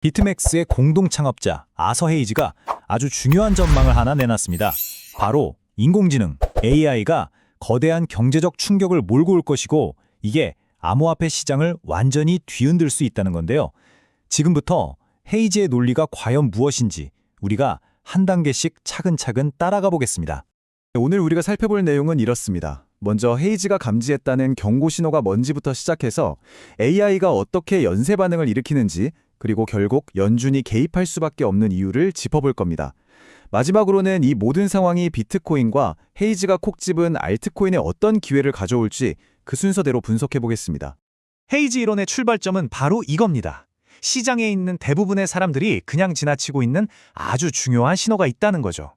비트맥스의 공동 창업자 아서 헤이즈가 아주 중요한 전망을 하나 내놨습니다. 바로 인공지능 AI가 거대한 경제적 충격을 몰고 올 것이고 이게 암호화폐 시장을 완전히 뒤흔들 수 있다는 건데요. 지금부터 헤이즈의 논리가 과연 무엇인지 우리가 한 단계씩 차근차근 따라가 보겠습니다. 오늘 우리가 살펴볼 내용은 이렇습니다. 먼저 헤이즈가 감지했다는 경고 신호가 뭔지부터 시작해서 AI가 어떻게 연쇄 반응을 일으키는지, 그리고 결국 연준이 개입할 수밖에 없는 이유를 짚어볼 겁니다. 마지막으로는 이 모든 상황이 비트코인과 헤이즈가 콕 집은 알트코인에 어떤 기회를 가져올지 그 순서대로 분석해 보겠습니다. 헤이즈 이론의 출발점은 바로 이겁니다. 시장에 있는 대부분의 사람들이 그냥 지나치고 있는 아주 중요한 신호가 있다는 거죠.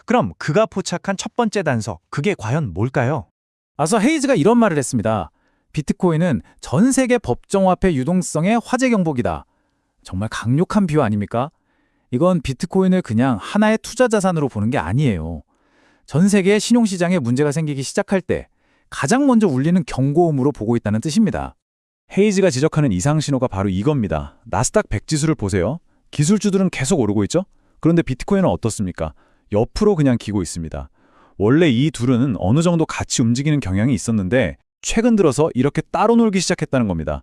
그럼 그가 포착한 첫 번째 단서, 그게 과연 뭘까요? 아서 헤이즈가 이런 말을 했습니다. 비트코인은 전 세계 법정화폐 유동성의 화제 경보기다. 정말 강력한 비유 아닙니까? 이건 비트코인을 그냥 하나의 투자 자산으로 보는 게 아니에요. 전 세계의 신용시장에 문제가 생기기 시작할 때 가장 먼저 울리는 경고음으로 보고 있다는 뜻입니다. 헤이즈가 지적하는 이상 신호가 바로 이겁니다. 나스닥 100 지수를 보세요. 기술주들은 계속 오르고 있죠? 그런데 비트코인은 어떻습니까? 옆으로 그냥 기고 있습니다. 원래 이 둘은 어느 정도 같이 움직이는 경향이 있었는데 최근 들어서 이렇게 따로 놀기 시작했다는 겁니다.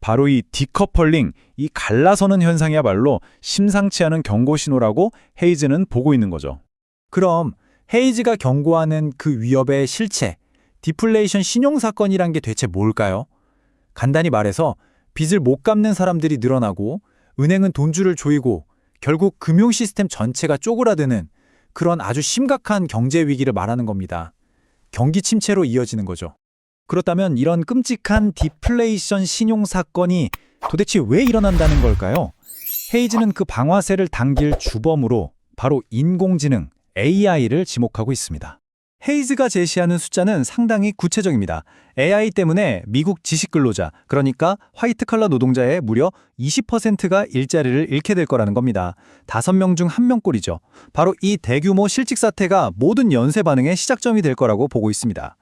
바로 이 디커플링, 이 갈라서는 현상이야말로 심상치 않은 경고 신호라고 헤이즈는 보고 있는 거죠. 그럼 헤이즈가 경고하는 그 위협의 실체, 디플레이션 신용사건이란 게 대체 뭘까요? 간단히 말해서 빚을 못 갚는 사람들이 늘어나고 은행은 돈줄을 조이고 결국 금융 시스템 전체가 쪼그라드는 그런 아주 심각한 경제 위기를 말하는 겁니다. 경기 침체로 이어지는 거죠. 그렇다면 이런 끔찍한 디플레이션 신용사건이 도대체 왜 일어난다는 걸까요? 헤이즈는 그 방아쇠를 당길 주범으로 바로 인공지능 AI를 지목하고 있습니다. 헤이즈가 제시하는 숫자는 상당히 구체적입니다. AI 때문에 미국 지식근로자, 그러니까 화이트컬러 노동자의 무려 20%가 일자리를 잃게 될 거라는 겁니다. 5명 중 1명꼴이죠. 바로 이 대규모 실직 사태가 모든 연쇄 반응의 시작점이 될 거라고 보고 있습니다.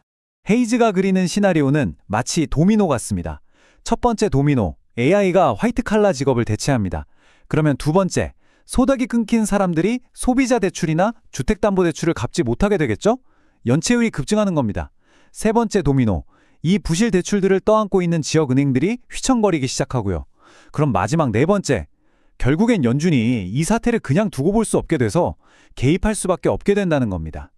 헤이즈가 그리는 시나리오는 마치 도미노 같습니다. 첫 번째 도미노, AI가 화이트칼라 직업을 대체합니다. 그러면 두 번째, 소득이 끊긴 사람들이 소비자 대출이나 주택담보대출을 갚지 못하게 되겠죠? 연체율이 급증하는 겁니다. 세 번째 도미노, 이 부실 대출들을 떠안고 있는 지역은행들이 휘청거리기 시작하고요. 그럼 마지막 네 번째, 결국엔 연준이 이 사태를 그냥 두고 볼 수 없게 돼서 개입할 수밖에 없게 된다는 겁니다.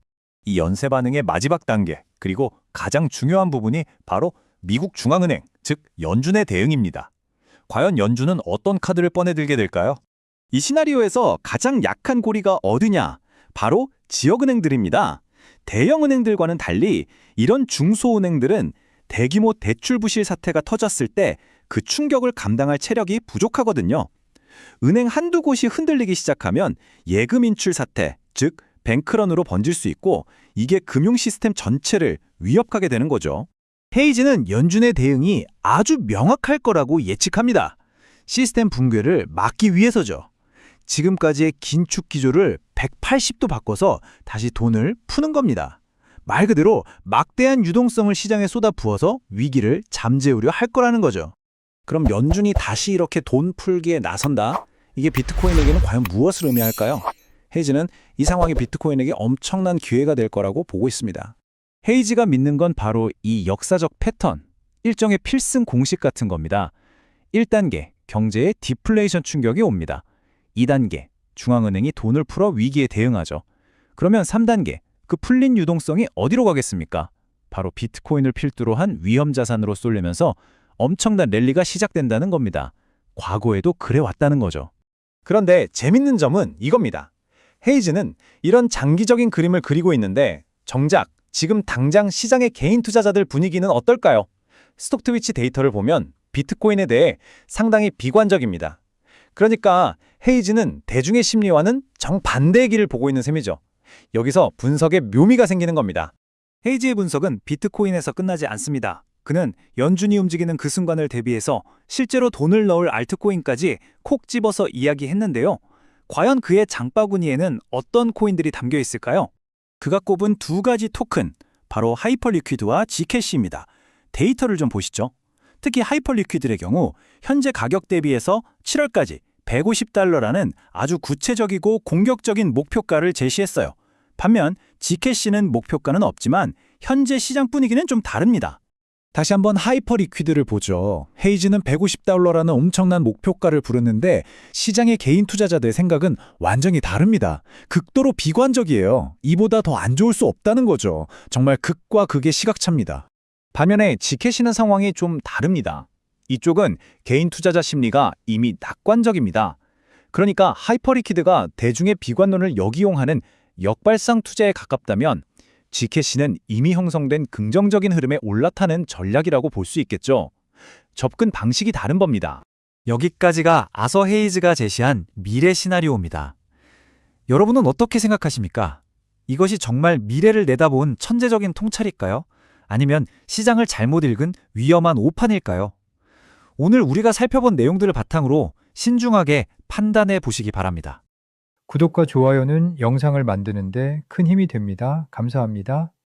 이 연쇄 반응의 마지막 단계, 그리고 가장 중요한 부분이 바로 미국 중앙은행, 즉 연준의 대응입니다. 과연 연준은 어떤 카드를 꺼내들게 될까요? 이 시나리오에서 가장 약한 고리가 어디냐? 바로 지역은행들입니다. 대형은행들과는 달리 이런 중소은행들은 대규모 대출 부실 사태가 터졌을 때 그 충격을 감당할 체력이 부족하거든요. 은행 한두 곳이 흔들리기 시작하면 예금 인출 사태, 즉 뱅크런으로 번질 수 있고 이게 금융 시스템 전체를 위협하게 되는 거죠. 헤이즈는 연준의 대응이 아주 명확할 거라고 예측합니다. 시스템 붕괴를 막기 위해서죠. 지금까지의 긴축 기조를 180도 바꿔서 다시 돈을 푸는 겁니다. 말 그대로 막대한 유동성을 시장에 쏟아부어서 위기를 잠재우려 할 거라는 거죠. 그럼 연준이 다시 이렇게 돈 풀기에 나선다? 이게 비트코인에게는 과연 무엇을 의미할까요? 헤이즈는 이 상황이 비트코인에게 엄청난 기회가 될 거라고 보고 있습니다. 헤이즈가 믿는 건 바로 이 역사적 패턴, 일종의 필승 공식 같은 겁니다. 1단계, 경제에 디플레이션 충격이 옵니다. 2단계, 중앙은행이 돈을 풀어 위기에 대응하죠. 그러면 3단계, 그 풀린 유동성이 어디로 가겠습니까? 바로 비트코인을 필두로 한 위험 자산으로 쏠리면서 엄청난 랠리가 시작된다는 겁니다. 과거에도 그래 왔다는 거죠. 그런데 재밌는 점은 이겁니다. 헤이즈는 이런 장기적인 그림을 그리고 있는데 정작 지금 당장 시장의 개인 투자자들 분위기는 어떨까요? 스톡트위치 데이터를 보면 비트코인에 대해 상당히 비관적입니다. 그러니까 헤이즈는 대중의 심리와는 정반대의 길을 보고 있는 셈이죠. 여기서 분석에 묘미가 생기는 겁니다. 헤이즈의 분석은 비트코인에서 끝나지 않습니다. 그는 연준이 움직이는 그 순간을 대비해서 실제로 돈을 넣을 알트코인까지 콕 집어서 이야기했는데요. 과연 그의 장바구니에는 어떤 코인들이 담겨 있을까요? 그가 꼽은 두 가지 토큰, 바로 하이퍼리퀴드와 G캐시입니다. 데이터를 좀 보시죠. 특히 하이퍼리퀴드의 경우 현재 가격 대비해서 7월까지 150달러라는 아주 구체적이고 공격적인 목표가를 제시했어요. 반면 지켓시는 목표가는 없지만 현재 시장 분위기는 좀 다릅니다. 다시 한번 하이퍼 리퀴드를 보죠. 헤이즈는 150달러라는 엄청난 목표가를 부르는데 시장의 개인 투자자들의 생각은 완전히 다릅니다. 극도로 비관적이에요. 이보다 더 안 좋을 수 없다는 거죠. 정말 극과 극의 시각차입니다. 반면에 지켓시는 상황이 좀 다릅니다. 이쪽은 개인 투자자 심리가 이미 낙관적입니다. 그러니까 하이퍼리퀴드가 대중의 비관론을 역이용하는 역발상 투자에 가깝다면 지켓시는 이미 형성된 긍정적인 흐름에 올라타는 전략이라고 볼 수 있겠죠. 접근 방식이 다른 겁니다. 여기까지가 아서 헤이즈가 제시한 미래 시나리오입니다. 여러분은 어떻게 생각하십니까? 이것이 정말 미래를 내다본 천재적인 통찰일까요? 아니면 시장을 잘못 읽은 위험한 오판일까요? 오늘 우리가 살펴본 내용들을 바탕으로 신중하게 판단해 보시기 바랍니다. 구독과 좋아요는 영상을 만드는데 큰 힘이 됩니다. 감사합니다.